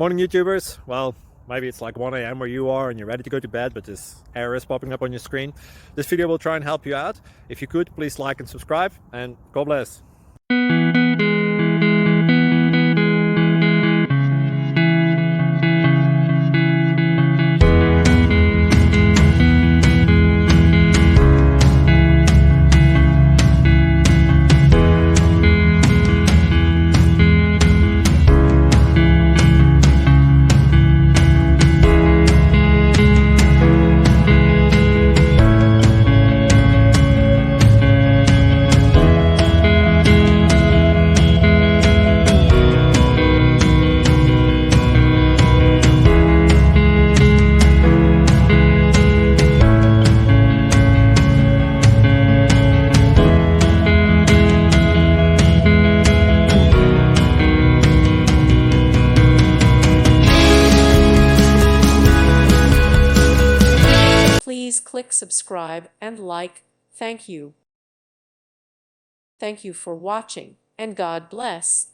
Morning, YouTubers. Well, maybe it's like 1 a.m. where you are and you're ready to go to bed, but this error is popping up on your screen. This video will try and help you out. If you could, please like and subscribe, and God bless. Please click subscribe and like. Thank you. Thank you for watching, and God bless.